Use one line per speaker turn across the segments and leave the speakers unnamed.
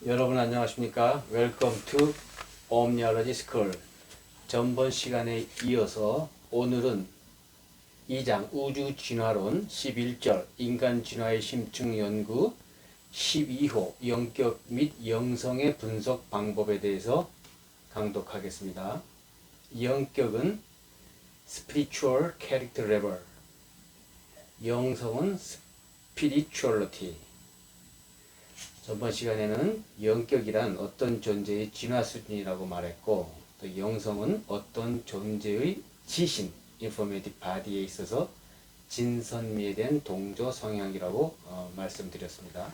여러분 안녕하십니까? Welcome to Omniology School. 전번 시간에 이어서 오늘은 2장 우주 진화론 11절 인간 진화의 심층 연구 12호 영격 및 영성의 분석 방법에 대해서 강독하겠습니다. 영격은 Spiritual Character Level, 영성은 Spirituality. 전번 시간에는 영격이란 어떤 존재의 진화 수준이라고 말했고, 또 영성은 어떤 존재의 지신, informative body에 있어서 진선미에 대한 동조 성향이라고 말씀드렸습니다.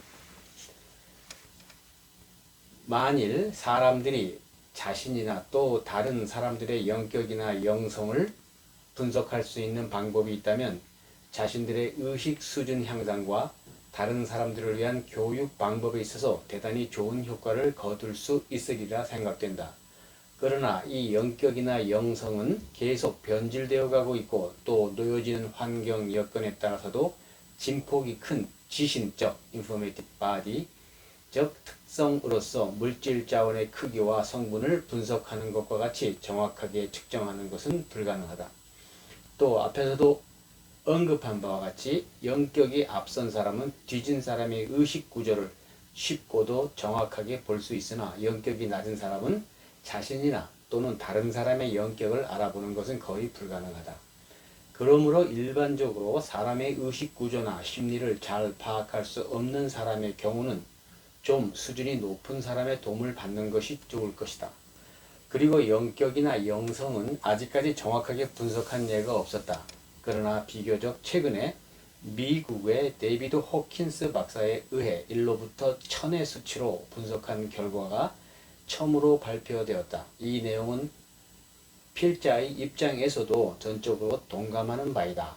만일 사람들이 자신이나 또 다른 사람들의 영격이나 영성을 분석할 수 있는 방법이 있다면 자신들의 의식 수준 향상과 다른 사람들을 위한 교육 방법에 있어서 대단히 좋은 효과를 거둘 수 있으리라 생각된다. 그러나 이 영격이나 영성은 계속 변질되어 가고 있고 또 놓여지는 환경 여건에 따라서도 진폭이 큰 지신적 informative body, 즉 특성으로서 물질 자원의 크기와 성분을 분석하는 것과 같이 정확하게 측정하는 것은 불가능하다. 또 앞에서도 언급한 바와 같이 영격이 앞선 사람은 뒤진 사람의 의식 구조를 쉽고도 정확하게 볼 수 있으나 영격이 낮은 사람은 자신이나 또는 다른 사람의 영격을 알아보는 것은 거의 불가능하다. 그러므로 일반적으로 사람의 의식 구조나 심리를 잘 파악할 수 없는 사람의 경우는 좀 수준이 높은 사람의 도움을 받는 것이 좋을 것이다. 그리고 영격이나 영성은 아직까지 정확하게 분석한 예가 없었다. 그러나 비교적 최근에 미국의 데이비드 호킨스 박사에 의해 1로부터 1000의 수치로 분석한 결과가 처음으로 발표되었다. 이 내용은 필자의 입장에서도 전적으로 동감하는 바이다.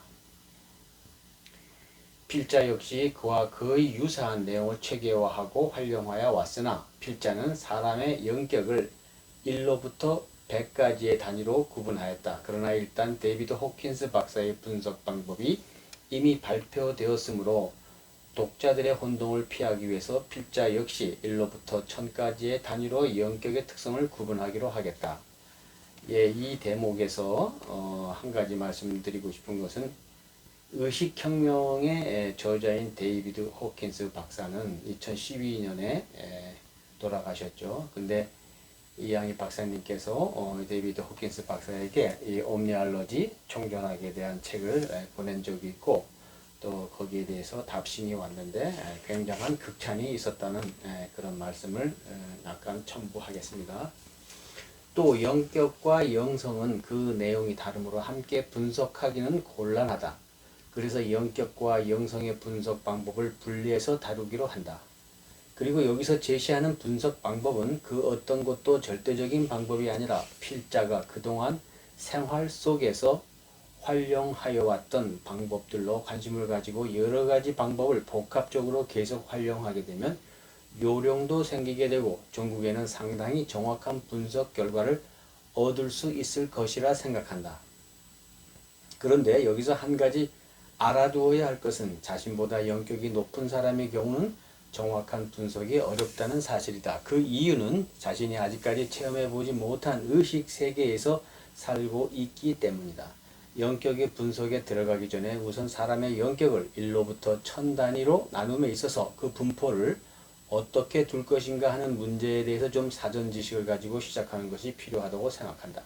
필자 역시 그와 거의 유사한 내용을 체계화하고 활용하여 왔으나 필자는 사람의 영격을 1로부터 100가지의 단위로 구분하였다. 그러나 일단 데이비드 호킨스 박사의 분석 방법이 이미 발표되었으므로 독자들의 혼동을 피하기 위해서 필자 역시 1로부터 1000까지의 단위로 영격의 특성을 구분하기로 하겠다. 예, 이 대목에서 한 가지 말씀드리고 싶은 것은 의식혁명의 저자인 데이비드 호킨스 박사는 2012년에 돌아가셨죠. 근데 이양희 박사님께서 데이비드 호킨스 박사에게 이 옴니알러지 총전학에 대한 책을 보낸 적이 있고 또 거기에 대해서 답신이 왔는데 굉장한 극찬이 있었다는 그런 말씀을 약간 첨부하겠습니다. 또 영격과 영성은 그 내용이 다르므로 함께 분석하기는 곤란하다. 그래서 영격과 영성의 분석 방법을 분리해서 다루기로 한다. 그리고 여기서 제시하는 분석 방법은 그 어떤 것도 절대적인 방법이 아니라 필자가 그동안 생활 속에서 활용하여 왔던 방법들로 관심을 가지고 여러 가지 방법을 복합적으로 계속 활용하게 되면 요령도 생기게 되고 종국에는 상당히 정확한 분석 결과를 얻을 수 있을 것이라 생각한다. 그런데 여기서 한 가지 알아두어야 할 것은 자신보다 영격이 높은 사람의 경우는 정확한 분석이 어렵다는 사실이다. 그 이유는 자신이 아직까지 체험해보지 못한 의식 세계에서 살고 있기 때문이다. 영격의 분석에 들어가기 전에 우선 사람의 영격을 1로부터 1000 단위로 나눔에 있어서 그 분포를 어떻게 둘 것인가 하는 문제에 대해서 좀 사전 지식을 가지고 시작하는 것이 필요하다고 생각한다.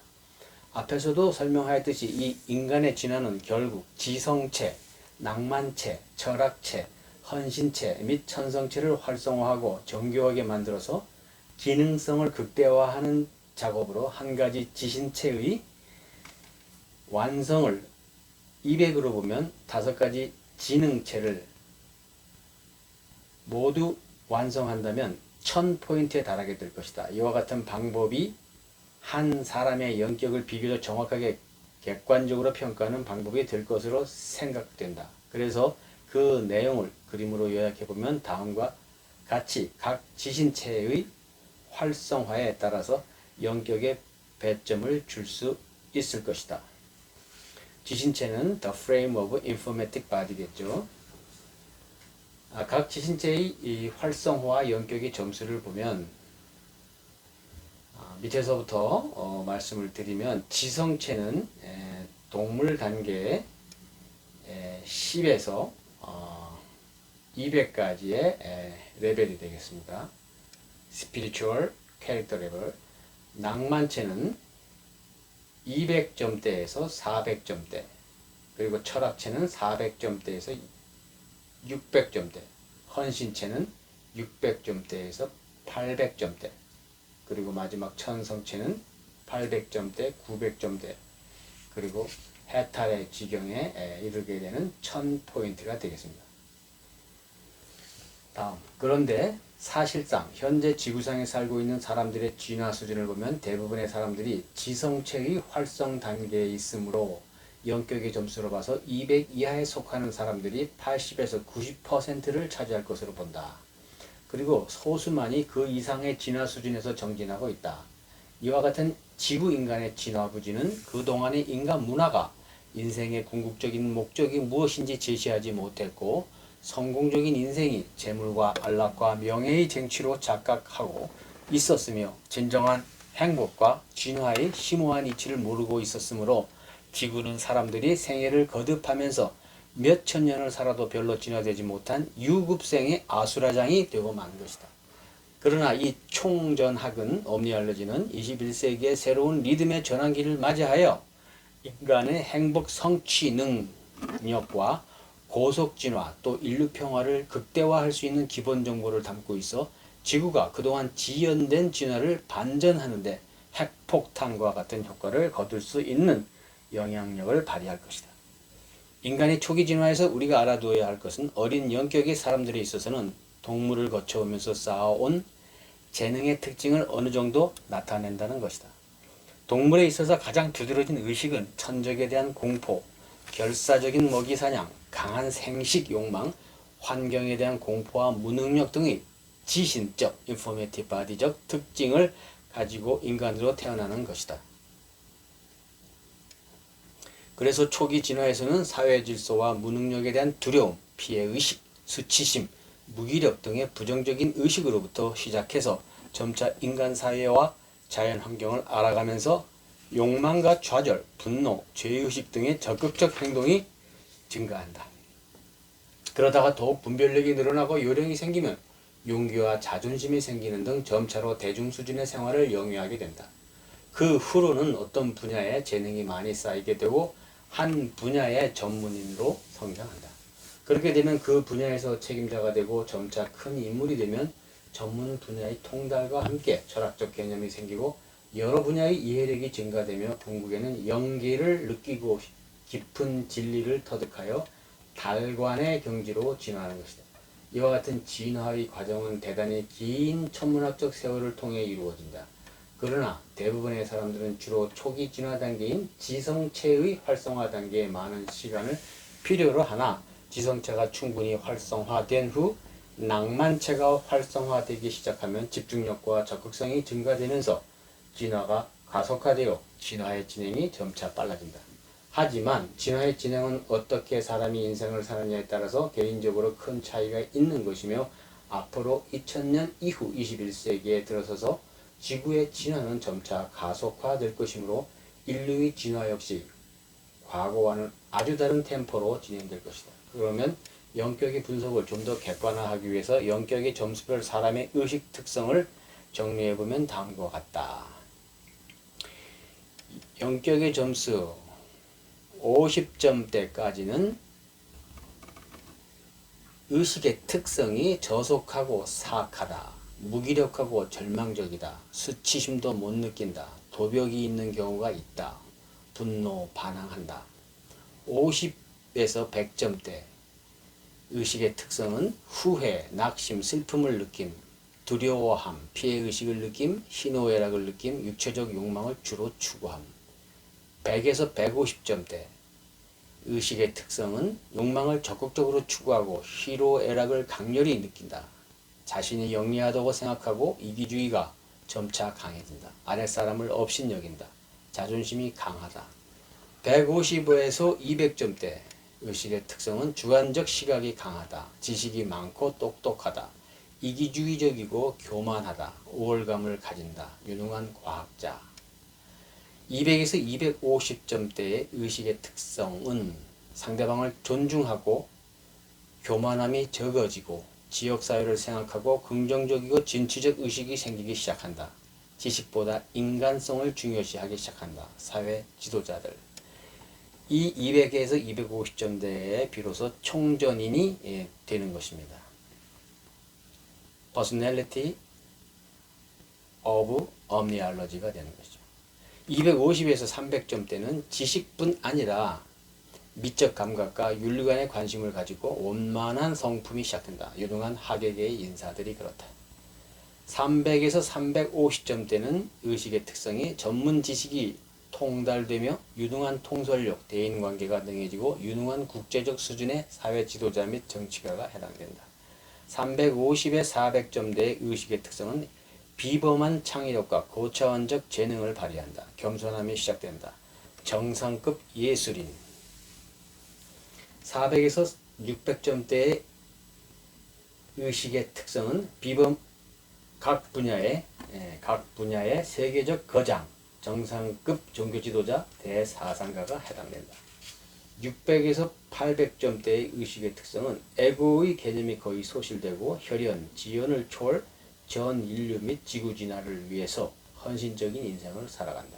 앞에서도 설명하였듯이 이 인간의 진화는 결국 지성체, 낭만체, 철학체, 헌신체 및 천성체를 활성화하고 정교하게 만들어서 기능성을 극대화하는 작업으로 한 가지 지신체의 완성을 200으로 보면 5가지 지능체를 모두 완성한다면 1000포인트에 달하게 될 것이다. 이와 같은 방법이 한 사람의 영격을 비교적 정확하게 객관적으로 평가하는 방법이 될 것으로 생각된다. 그래서 그 내용을 그림으로 요약해보면 다음과 같이 각 지신체의 활성화에 따라서 영격에 배점을 줄 수 있을 것이다. 지신체는 the frame of informative body겠죠. 각 지신체의 이 활성화와 연격의 점수를 보면 밑에서부터 말씀을 드리면 지성체는 동물 단계 10에서 200까지의 레벨이 되겠습니다. 스피리추얼 캐릭터 레벨. 낭만체는 200점대에서 400점대, 그리고 철학체는 400점대에서 600점대, 헌신체는 600점대에서 800점대, 그리고 마지막 천성체는 800점대, 900점대, 그리고 해탈의 지경에 이르게 되는 1000포인트가 되겠습니다. 다음, 그런데 사실상 현재 지구상에 살고 있는 사람들의 진화 수준을 보면 대부분의 사람들이 지성체의 활성 단계에 있으므로 연격의 점수로 봐서 200 이하에 속하는 사람들이 80에서 90%를 차지할 것으로 본다. 그리고 소수만이 그 이상의 진화 수준에서 정진하고 있다. 이와 같은 지구 인간의 진화 부진은 그동안의 인간 문화가 인생의 궁극적인 목적이 무엇인지 제시하지 못했고, 성공적인 인생이 재물과 안락과 명예의 쟁취로 착각하고 있었으며 진정한 행복과 진화의 심오한 이치를 모르고 있었으므로 지구는 사람들이 생애를 거듭하면서 몇 천 년을 살아도 별로 진화되지 못한 유급생의 아수라장이 되고 마는 것이다. 그러나 이 총전학은 옴니알러지는 21세기의 새로운 리듬의 전환기를 맞이하여 인간의 행복 성취 능력과 고속진화 또 인류평화를 극대화할 수 있는 기본 정보를 담고 있어 지구가 그동안 지연된 진화를 반전하는데 핵폭탄과 같은 효과를 거둘 수 있는 영향력을 발휘할 것이다. 인간의 초기 진화에서 우리가 알아두어야 할 것은 어린 영격의 사람들에 있어서는 동물을 거쳐오면서 쌓아온 재능의 특징을 어느 정도 나타낸다는 것이다. 동물에 있어서 가장 두드러진 의식은 천적에 대한 공포, 결사적인 먹이 사냥, 강한 생식 욕망, 환경에 대한 공포와 무능력 등의 지신적, 인포메티브 바디적 특징을 가지고 인간으로 태어나는 것이다. 그래서 초기 진화에서는 사회 질서와 무능력에 대한 두려움, 피해의식, 수치심, 무기력 등의 부정적인 의식으로부터 시작해서 점차 인간 사회와 자연 환경을 알아가면서 욕망과 좌절, 분노, 죄의식 등의 적극적 행동이 증가한다. 그러다가 더욱 분별력이 늘어나고 요령이 생기면 용기와 자존심이 생기는 등 점차로 대중 수준의 생활을 영위하게 된다. 그 후로는 어떤 분야에 재능이 많이 쌓이게 되고 한 분야의 전문인으로 성장한다. 그렇게 되면 그 분야에서 책임자가 되고 점차 큰 인물이 되면 전문 분야의 통달과 함께 철학적 개념이 생기고 여러 분야의 이해력이 증가되며 궁극에는 영계를 느끼고 깊은 진리를 터득하여 달관의 경지로 진화하는 것이다. 이와 같은 진화의 과정은 대단히 긴 천문학적 세월을 통해 이루어진다. 그러나 대부분의 사람들은 주로 초기 진화 단계인 지성체의 활성화 단계에 많은 시간을 필요로 하나 지성체가 충분히 활성화된 후 낭만체가 활성화되기 시작하면 집중력과 적극성이 증가되면서 진화가 가속화되어 진화의 진행이 점차 빨라진다. 하지만 진화의 진행은 어떻게 사람이 인생을 사느냐에 따라서 개인적으로 큰 차이가 있는 것이며 앞으로 2000년 이후 21세기에 들어서서 지구의 진화는 점차 가속화될 것이므로 인류의 진화 역시 과거와는 아주 다른 템포로 진행될 것이다. 그러면 영격의 분석을 좀 더 객관화하기 위해서 영격의 점수별 사람의 의식 특성을 정리해보면 다음과 같다. 영격의 점수 50점대까지는 의식의 특성이 저속하고 사악하다, 무기력하고 절망적이다, 수치심도 못 느낀다, 도벽이 있는 경우가 있다, 분노, 반항한다. 50에서 100점대 의식의 특성은 후회, 낙심, 슬픔을 느낌, 두려워함, 피해의식을 느낌, 희노애락을 느낌, 육체적 욕망을 주로 추구함. 100에서 150점대 의식의 특성은 욕망을 적극적으로 추구하고 희노애락을 강렬히 느낀다. 자신이 영리하다고 생각하고 이기주의가 점차 강해진다. 아랫사람을 업신여긴다. 자존심이 강하다. 155에서 200점대 의식의 특성은 주관적 시각이 강하다. 지식이 많고 똑똑하다. 이기주의적이고 교만하다. 우월감을 가진다. 유능한 과학자. 200에서 250점대의 의식의 특성은 상대방을 존중하고 교만함이 적어지고 지역사회를 생각하고 긍정적이고 진취적 의식이 생기기 시작한다. 지식보다 인간성을 중요시하기 시작한다. 사회 지도자들. 이 200에서 250점대에 비로소 총전인이 되는 것입니다. Personality of Omniology가 되는 것이죠. 250에서 300점대는 지식뿐 아니라 미적 감각과 윤리관에 관심을 가지고 원만한 성품이 시작된다. 유능한 학예계의 인사들이 그렇다. 300에서 350점대는 의식의 특성이 전문 지식이 통달되며 유능한 통솔력, 대인관계가 능해지고 유능한 국제적 수준의 사회 지도자 및 정치가가 해당된다. 350에 400점대의 의식의 특성은 비범한 창의력과 고차원적 재능을 발휘한다. 겸손함이 시작된다. 정상급 예술인. 400에서 600점대의 의식의 특성은 각 분야의 세계적 거장, 정상급 종교 지도자, 대사상가가 해당된다. 600에서 800점대의 의식의 특성은 에고의 개념이 거의 소실되고 혈연, 지연을 초월 전 인류 및 지구 진화를 위해서 헌신적인 인생을 살아간다.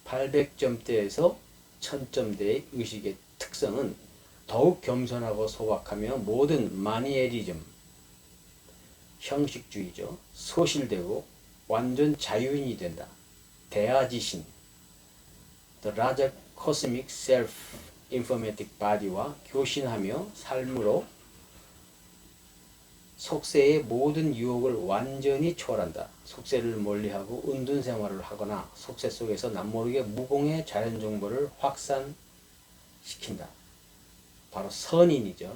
800점대에서 1000점대의 의식의 특성은 더욱 겸손하고 소박하며 모든 마니에리즘, 형식주의죠. 소실되고 완전 자유인이 된다. 대아지신, The larger cosmic self-informatic body와 교신하며 삶으로 속세의 모든 유혹을 완전히 초월한다. 속세를 멀리하고 은둔 생활을 하거나 속세 속에서 남모르게 무공의 자연 정보를 확산시킨다. 바로 선인이죠.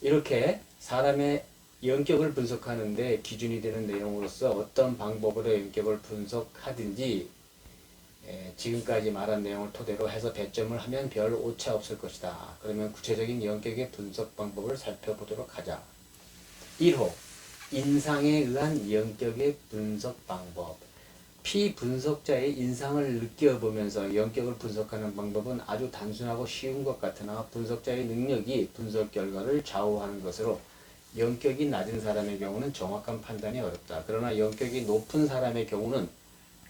이렇게 사람의 영격을 분석하는데 기준이 되는 내용으로서 어떤 방법으로 영격을 분석하든지 지금까지 말한 내용을 토대로 해서 배점을 하면 별 오차 없을 것이다. 그러면 구체적인 영격의 분석 방법을 살펴보도록 하자. 1호 인상에 의한 영격의 분석 방법. 피분석자의 인상을 느껴보면서 영격을 분석하는 방법은 아주 단순하고 쉬운 것 같으나 분석자의 능력이 분석 결과를 좌우하는 것으로 영격이 낮은 사람의 경우는 정확한 판단이 어렵다. 그러나 영격이 높은 사람의 경우는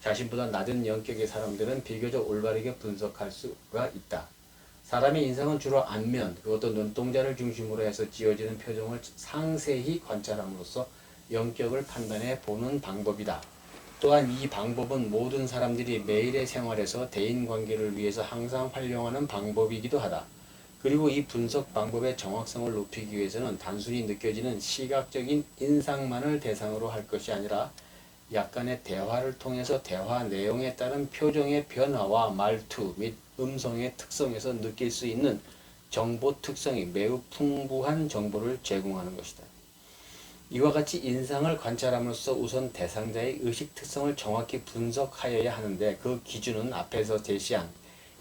자신보다 낮은 영격의 사람들은 비교적 올바르게 분석할 수가 있다. 사람의 인상은 주로 안면, 그것도 눈동자를 중심으로 해서 지어지는 표정을 상세히 관찰함으로써 영격을 판단해 보는 방법이다. 또한 이 방법은 모든 사람들이 매일의 생활에서 대인관계를 위해서 항상 활용하는 방법이기도 하다. 그리고 이 분석 방법의 정확성을 높이기 위해서는 단순히 느껴지는 시각적인 인상만을 대상으로 할 것이 아니라 약간의 대화를 통해서 대화 내용에 따른 표정의 변화와 말투 및 음성의 특성에서 느낄 수 있는 정보 특성이 매우 풍부한 정보를 제공하는 것이다. 이와 같이 인상을 관찰함으로써 우선 대상자의 의식 특성을 정확히 분석하여야 하는데 그 기준은 앞에서 제시한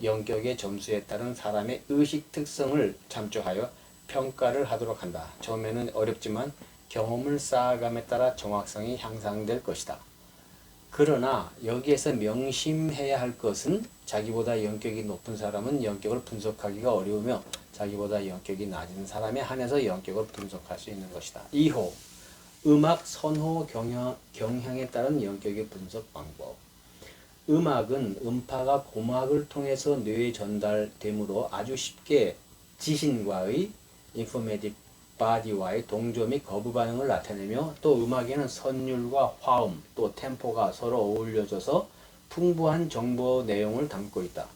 영격의 점수에 따른 사람의 의식 특성을 참조하여 평가를 하도록 한다. 처음에는 어렵지만 경험을 쌓아감에 따라 정확성이 향상될 것이다. 그러나 여기에서 명심해야 할 것은 자기보다 영격이 높은 사람은 영격을 분석하기가 어려우며 자기보다 영격이 낮은 사람에 한해서 영격을 분석할 수 있는 것이다. 2호 음악 선호 경향에 따른 영격의 분석 방법. 음악은 음파가 고막을 통해서 뇌에 전달되므로 아주 쉽게 지신과의 informative body와의 동조 및 거부 반응을 나타내며 또 음악에는 선율과 화음 또 템포가 서로 어울려져서 풍부한 정보 내용을 담고 있다.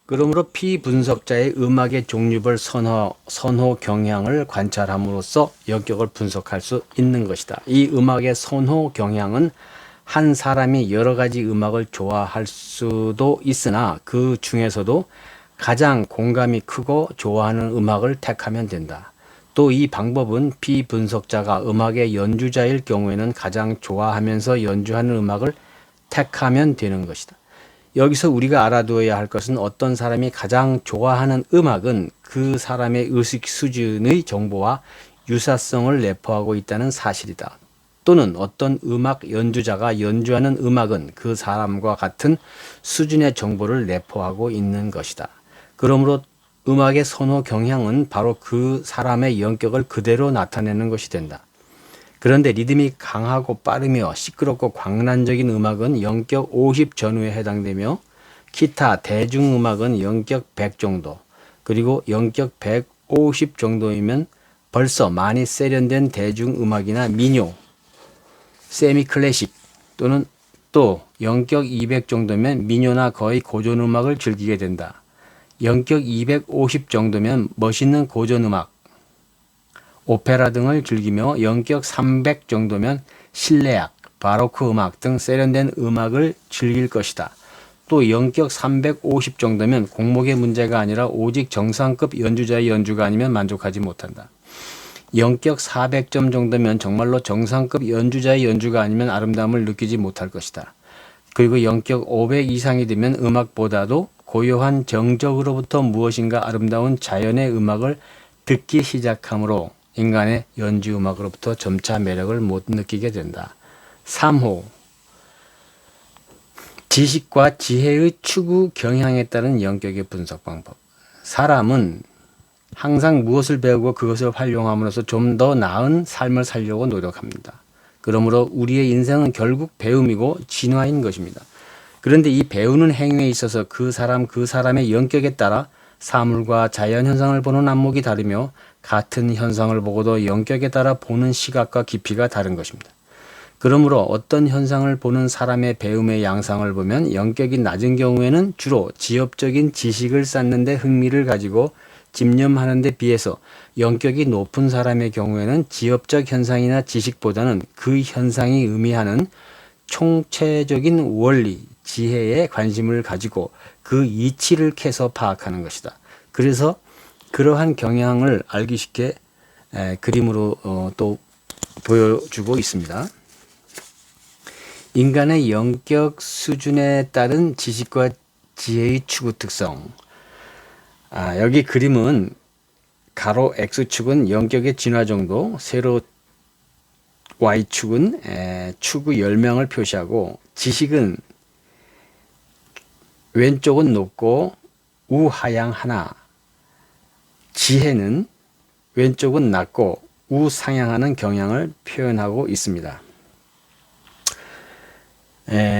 그러므로 피분석자의 음악의 종류별 선호 경향을 관찰함으로써 영격을 분석할 수 있는 것이다. 이 음악의 선호 경향은 한 사람이 여러 가지 음악을 좋아할 수도 있으나 그 중에서도 가장 공감이 크고 좋아하는 음악을 택하면 된다. 또 이 방법은 비분석자가 음악의 연주자일 경우에는 가장 좋아하면서 연주하는 음악을 택하면 되는 것이다. 여기서 우리가 알아두어야 할 것은 어떤 사람이 가장 좋아하는 음악은 그 사람의 의식 수준의 정보와 유사성을 내포하고 있다는 사실이다. 또는 어떤 음악 연주자가 연주하는 음악은 그 사람과 같은 수준의 정보를 내포하고 있는 것이다. 그러므로 음악의 선호 경향은 바로 그 사람의 영격을 그대로 나타내는 것이 된다. 그런데 리듬이 강하고 빠르며 시끄럽고 광란적인 음악은 영격 50 전후에 해당되며 기타 대중음악은 영격 100 정도, 그리고 영격 150 정도이면 벌써 많이 세련된 대중음악이나 민요, 세미 클래식 또는 또 영격 200 정도면 민요나 거의 고전음악을 즐기게 된다. 영격 250 정도면 멋있는 고전음악, 오페라 등을 즐기며 영격 300 정도면 실내악, 바로크 음악 등 세련된 음악을 즐길 것이다. 또 영격 350 정도면 곡목의 문제가 아니라 오직 정상급 연주자의 연주가 아니면 만족하지 못한다. 영격 400점 정도면 정말로 정상급 연주자의 연주가 아니면 아름다움을 느끼지 못할 것이다. 그리고 영격 500 이상이 되면 음악보다도 고요한 정적으로부터 무엇인가 아름다운 자연의 음악을 듣기 시작하므로 인간의 연주 음악으로부터 점차 매력을 못 느끼게 된다. 3호 지식과 지혜의 추구 경향에 따른 영격의 분석 방법. 사람은 항상 무엇을 배우고 그것을 활용함으로써 좀 더 나은 삶을 살려고 노력합니다. 그러므로 우리의 인생은 결국 배움이고 진화인 것입니다. 그런데 이 배우는 행위에 있어서 그 사람의 영격에 따라 사물과 자연 현상을 보는 안목이 다르며 같은 현상을 보고도 영격에 따라 보는 시각과 깊이가 다른 것입니다. 그러므로 어떤 현상을 보는 사람의 배움의 양상을 보면 영격이 낮은 경우에는 주로 지엽적인 지식을 쌓는 데 흥미를 가지고 집념하는 데 비해서 영격이 높은 사람의 경우에는 지엽적 현상이나 지식보다는 그 현상이 의미하는 총체적인 원리, 지혜에 관심을 가지고 그 이치를 캐서 파악하는 것이다. 그래서 그러한 경향을 알기 쉽게 그림으로 또 보여주고 있습니다. 인간의 영격 수준에 따른 지식과 지혜의 추구 특성. 여기 그림은 가로 X축은 영격의 진화 정도, 세로 Y축은 추구 열명을 표시하고 지식은 왼쪽은 높고 우하향 하나, 지혜는 왼쪽은 낮고 우상향하는 경향을 표현하고 있습니다.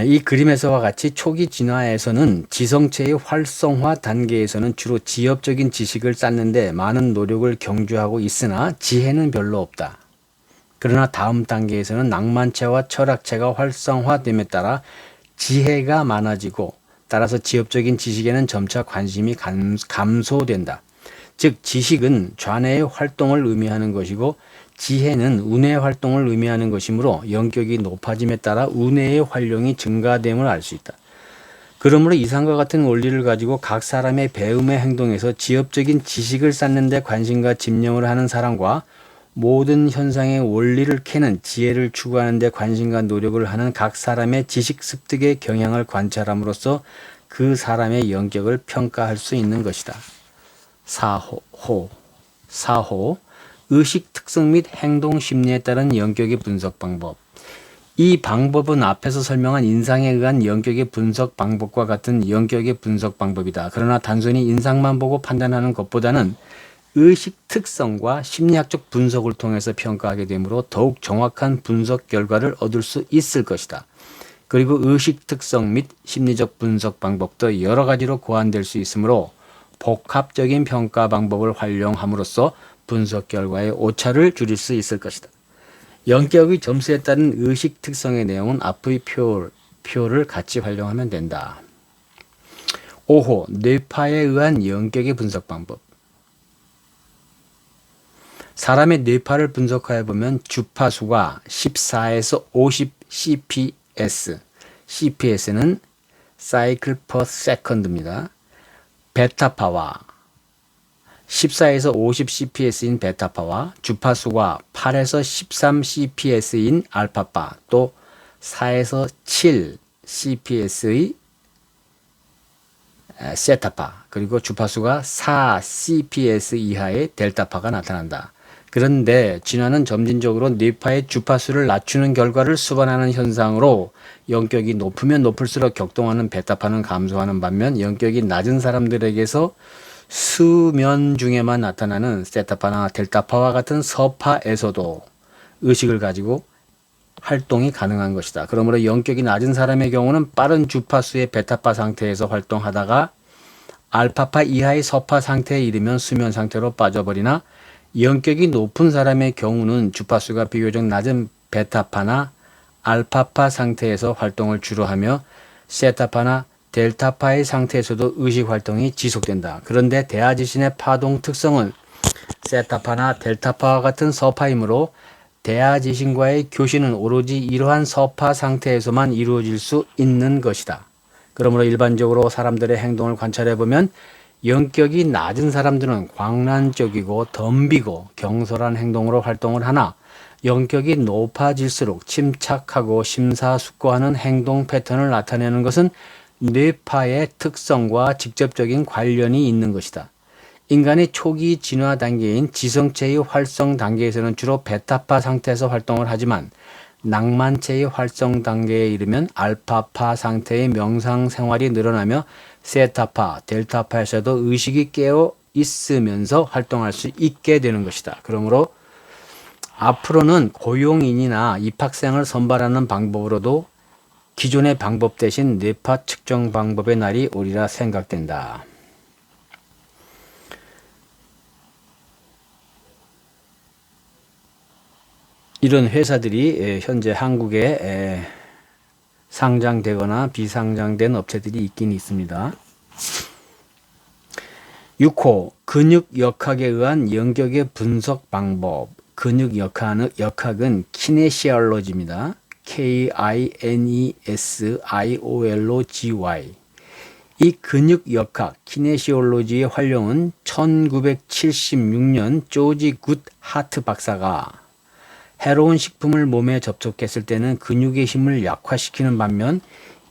이 그림에서와 같이 초기 진화에서는 지성체의 활성화 단계에서는 주로 지엽적인 지식을 쌓는데 많은 노력을 경주하고 있으나 지혜는 별로 없다. 그러나 다음 단계에서는 낭만체와 철학체가 활성화됨에 따라 지혜가 많아지고 따라서 지엽적인 지식에는 점차 관심이 감소된다. 즉 지식은 좌뇌의 활동을 의미하는 것이고 지혜는 우뇌의 활동을 의미하는 것이므로 영격이 높아짐에 따라 우뇌의 활용이 증가됨을 알 수 있다. 그러므로 이상과 같은 원리를 가지고 각 사람의 배움의 행동에서 지엽적인 지식을 쌓는 데 관심과 집념을 하는 사람과 모든 현상의 원리를 캐는 지혜를 추구하는 데 관심과 노력을 하는 각 사람의 지식 습득의 경향을 관찰함으로써 그 사람의 영격을 평가할 수 있는 것이다. 4호 의식 특성 및 행동 심리에 따른 영격의 분석 방법. 이 방법은 앞에서 설명한 인상에 의한 영격의 분석 방법과 같은 영격의 분석 방법이다. 그러나 단순히 인상만 보고 판단하는 것보다는 의식 특성과 심리학적 분석을 통해서 평가하게 되므로 더욱 정확한 분석 결과를 얻을 수 있을 것이다. 그리고 의식 특성 및 심리적 분석 방법도 여러 가지로 고안될 수 있으므로 복합적인 평가 방법을 활용함으로써 분석 결과의 오차를 줄일 수 있을 것이다. 영격의 점수에 따른 의식 특성의 내용은 앞의 표를 같이 활용하면 된다. 5호 뇌파에 의한 영격의 분석 방법. 사람의 뇌파를 분석하여 보면 주파수가 14에서 50 CPS, CPS는 Cycle per Second입니다. 베타파와 14에서 50 CPS인 베타파와 주파수가 8에서 13 CPS인 알파파 또 4에서 7 CPS의 세타파 그리고 주파수가 4 CPS 이하의 델타파가 나타난다. 그런데 진화는 점진적으로 뇌파의 주파수를 낮추는 결과를 수반하는 현상으로 영격이 높으면 높을수록 격동하는 베타파는 감소하는 반면 영격이 낮은 사람들에게서 수면 중에만 나타나는 세타파나 델타파와 같은 서파에서도 의식을 가지고 활동이 가능한 것이다. 그러므로 영격이 낮은 사람의 경우는 빠른 주파수의 베타파 상태에서 활동하다가 알파파 이하의 서파 상태에 이르면 수면 상태로 빠져버리나 영격이 높은 사람의 경우는 주파수가 비교적 낮은 베타파나 알파파 상태에서 활동을 주로 하며 세타파나 델타파의 상태에서도 의식 활동이 지속된다. 그런데 대하지신의 파동 특성은 세타파나 델타파와 같은 서파이므로 대하지신과의 교신은 오로지 이러한 서파 상태에서만 이루어질 수 있는 것이다. 그러므로 일반적으로 사람들의 행동을 관찰해보면 영격이 낮은 사람들은 광란적이고 덤비고 경솔한 행동으로 활동을 하나 영격이 높아질수록 침착하고 심사숙고하는 행동 패턴을 나타내는 것은 뇌파의 특성과 직접적인 관련이 있는 것이다. 인간의 초기 진화 단계인 지성체의 활성 단계에서는 주로 베타파 상태에서 활동을 하지만 낭만체의 활성 단계에 이르면 알파파 상태의 명상 생활이 늘어나며 세타파, 델타파에서도 의식이 깨어 있으면서 활동할 수 있게 되는 것이다. 그러므로 앞으로는 고용인이나 입학생을 선발하는 방법으로도 기존의 방법 대신 뇌파 측정 방법의 날이 오리라 생각된다. 이런 회사들이 현재 한국에 상장되거나 비상장된 업체들이 있긴 있습니다. 6호 근육역학에 의한 영격의 분석 방법. 근육역학은 키네시올로지입니다. K-I-N-E-S-I-O-L-O-G-Y. 이 근육역학 키네시올로지의 활용은 1976년 조지 굿 하트 박사가 해로운 식품을 몸에 접촉했을 때는 근육의 힘을 약화시키는 반면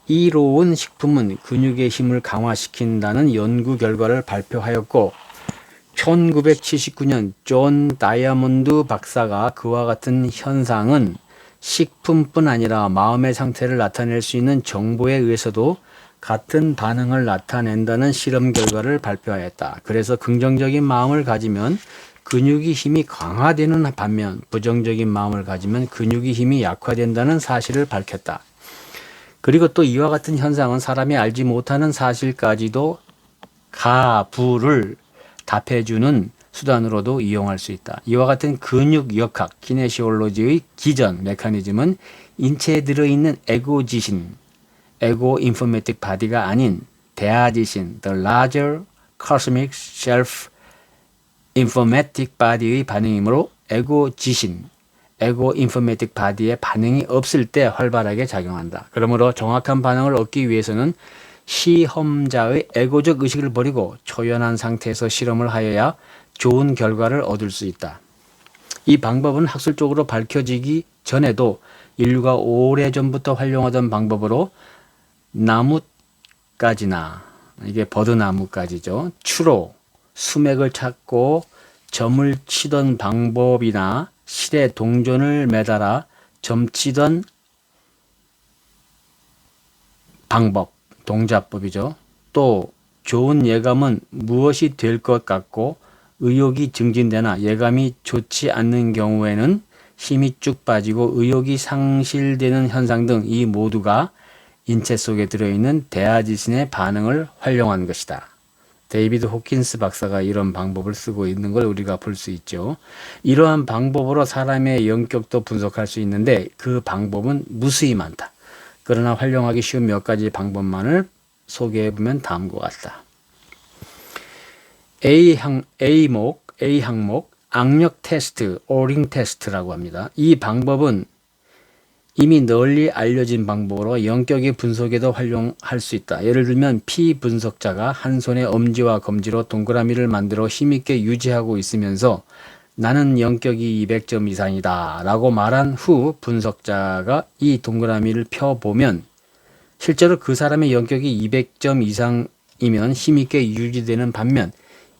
이로운 식품은 근육의 힘을 강화시킨다는 연구 결과를 발표하였고 1979년 존 다이아몬드 박사가 그와 같은 현상은 식품뿐 아니라 마음의 상태를 나타낼 수 있는 정보에 의해서도 같은 반응을 나타낸다는 실험 결과를 발표하였다. 그래서 긍정적인 마음을 가지면 근육의 힘이 강화되는 반면 부정적인 마음을 가지면 근육의 힘이 약화된다는 사실을 밝혔다. 그리고 또 이와 같은 현상은 사람이 알지 못하는 사실까지도 가부를 답해주는 수단으로도 이용할 수 있다. 이와 같은 근육역학 키네시올로지의 기전 메커니즘은 인체에 들어있는 에고지신, 에고 인포메틱 바디가 아닌 대하지신, the larger cosmic self 인포메틱 바디의 반응이므로 에고 지신, 에고 인포메틱 바디의 반응이 없을 때 활발하게 작용한다. 그러므로 정확한 반응을 얻기 위해서는 시험자의 에고적 의식을 버리고 초연한 상태에서 실험을 하여야 좋은 결과를 얻을 수 있다. 이 방법은 학술적으로 밝혀지기 전에도 인류가 오래전부터 활용하던 방법으로 나뭇가지나 이게 버드나무까지죠. 추로, 수맥을 찾고 점을 치던 방법이나 실에 동전을 매달아 점치던 방법, 동자법이죠. 또 좋은 예감은 무엇이 될 것 같고 의욕이 증진되나 예감이 좋지 않는 경우에는 힘이 쭉 빠지고 의욕이 상실되는 현상 등 이 모두가 인체 속에 들어있는 대하지신의 반응을 활용한 것이다. 데이비드 호킨스 박사가 이런 방법을 쓰고 있는 걸 우리가 볼 수 있죠. 이러한 방법으로 사람의 영격도 분석할 수 있는데 그 방법은 무수히 많다. 그러나 활용하기 쉬운 몇 가지 방법만을 소개해보면 다음과 같다. A 항목 악력 테스트, 오링 테스트라고 합니다. 이 방법은 이미 널리 알려진 방법으로 영격의 분석에도 활용할 수 있다. 예를 들면 피분석자가 한 손에 엄지와 검지로 동그라미를 만들어 힘있게 유지하고 있으면서 나는 영격이 200점 이상이다 라고 말한 후 분석자가 이 동그라미를 펴보면 실제로 그 사람의 영격이 200점 이상이면 힘있게 유지되는 반면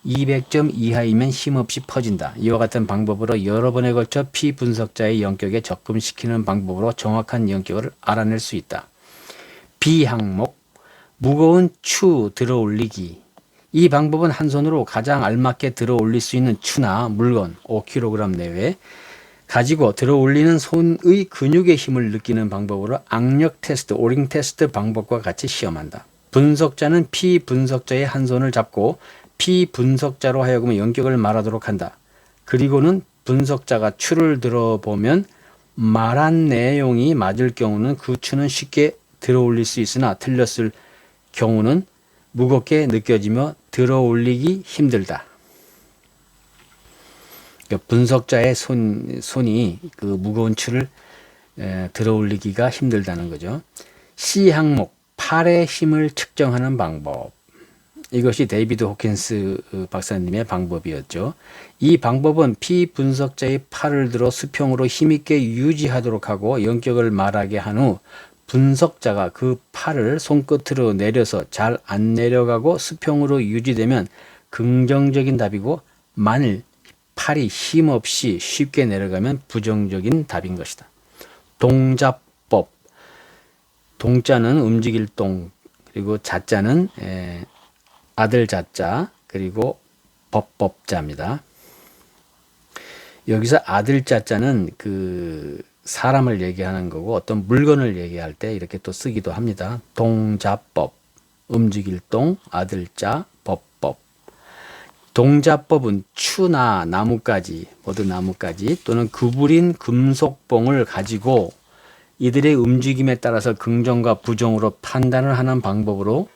200점 이하이면 힘없이 퍼진다. 이와 같은 방법으로 여러 번에 걸쳐 피분석자의 영격에 접근시키는 방법으로 정확한 영격을 알아낼 수 있다. B항목, 무거운 추 들어올리기. 이 방법은 한 손으로 가장 알맞게 들어올릴 수 있는 추나 물건 5kg 내외 가지고 들어올리는 손의 근육의 힘을 느끼는 방법으로 악력 테스트, 오링 테스트 방법과 같이 시험한다. 분석자는 피분석자의 한 손을 잡고 피분석자로 하여금 영격을 말하도록 한다. 그리고는 분석자가 추를 들어보면 말한 내용이 맞을 경우는 그 추는 쉽게 들어올릴 수 있으나 틀렸을 경우는 무겁게 느껴지며 들어올리기 힘들다. 그러니까 분석자의 손이 그 무거운 추를 들어올리기가 힘들다는 거죠. C 항목, 팔의 힘을 측정하는 방법. 이것이 데이비드 호킨스 박사님의 방법이었죠. 이 방법은 피분석자의 팔을 들어 수평으로 힘있게 유지하도록 하고 영격을 말하게 한 후 분석자가 그 팔을 손끝으로 내려서 잘 안 내려가고 수평으로 유지되면 긍정적인 답이고 만일 팔이 힘없이 쉽게 내려가면 부정적인 답인 것이다. 동자법. 동자는 움직일 동, 그리고 자자는 아들 자자, 그리고 법법자입니다. 여기서 아들 자자는 그 사람을 얘기하는 거고 어떤 물건을 얘기할 때 이렇게 또 쓰기도 합니다. 동자법, 움직일 동, 아들 자, 법법. 동자법은 추나 나뭇가지, 모두 나뭇가지 또는 구부린 금속봉을 가지고 이들의 움직임에 따라서 긍정과 부정으로 판단을 하는 방법으로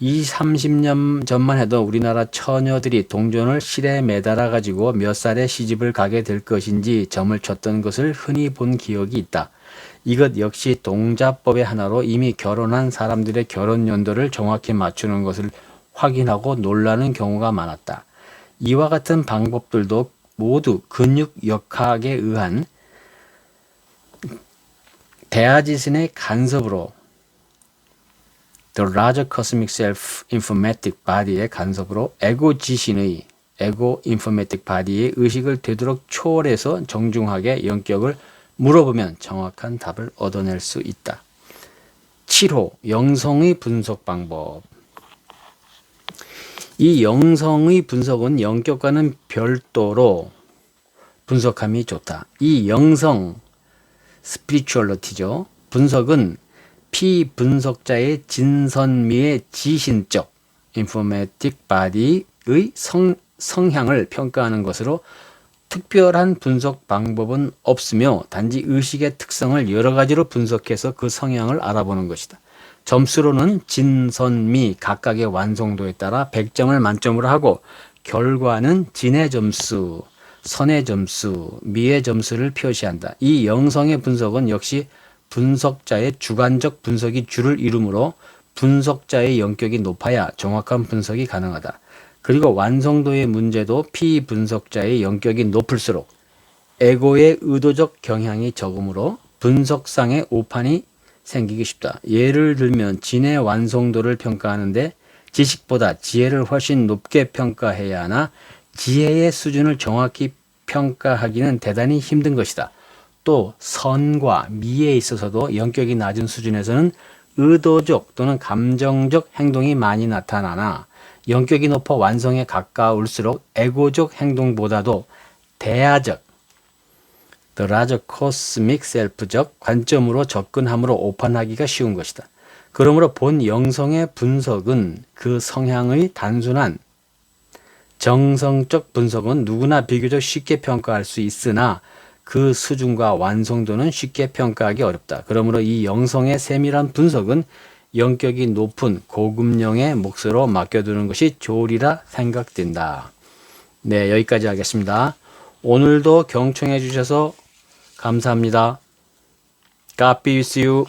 30년 전만 해도 우리나라 처녀들이 동전을 실에 매달아 가지고 몇 살에 시집을 가게 될 것인지 점을 쳤던 것을 흔히 본 기억이 있다. 이것 역시 동자법의 하나로 이미 결혼한 사람들의 결혼 연도를 정확히 맞추는 것을 확인하고 놀라는 경우가 많았다. 이와 같은 방법들도 모두 근육 역학에 의한 대아지신의 간섭으로 The Larger Cosmic Self-Informatic Body의 간섭으로 에고 지신의 에고 인포메틱 바디의 의식을 되도록 초월해서 정중하게 영격을 물어보면 정확한 답을 얻어낼 수 있다. 7호 영성의 분석 방법. 이 영성의 분석은 영격과는 별도로 분석함이 좋다. 이 영성 스피리추얼리티죠. 분석은 피분석자의 진선미의 지신적 인포메틱 바디의 성향을 평가하는 것으로 특별한 분석 방법은 없으며 단지 의식의 특성을 여러 가지로 분석해서 그 성향을 알아보는 것이다. 점수로는 진선미 각각의 완성도에 따라 100점을 만점으로 하고 결과는 진의 점수, 선의 점수, 미의 점수를 표시한다. 이 영성의 분석은 역시 분석자의 주관적 분석이 주를 이루므로 분석자의 영격이 높아야 정확한 분석이 가능하다. 그리고 완성도의 문제도 피분석자의 영격이 높을수록 에고의 의도적 경향이 적으므로 분석상의 오판이 생기기 쉽다. 예를 들면 진의 완성도를 평가하는데 지식보다 지혜를 훨씬 높게 평가해야 하나 지혜의 수준을 정확히 평가하기는 대단히 힘든 것이다. 또 선과 미에 있어서도 영격이 낮은 수준에서는 의도적 또는 감정적 행동이 많이 나타나나 영격이 높아 완성에 가까울수록 에고적 행동보다도 대아적 The Larger Cosmic Self적 관점으로 접근함으로 오판하기가 쉬운 것이다. 그러므로 본 영성의 분석은 그 성향의 단순한 정성적 분석은 누구나 비교적 쉽게 평가할 수 있으나 그 수준과 완성도는 쉽게 평가하기 어렵다. 그러므로 이 영성의 세밀한 분석은 영격이 높은 고급령의 몫으로 맡겨두는 것이 좋으리라 생각된다. 네, 여기까지 하겠습니다. 오늘도 경청해 주셔서 감사합니다.
God be with you.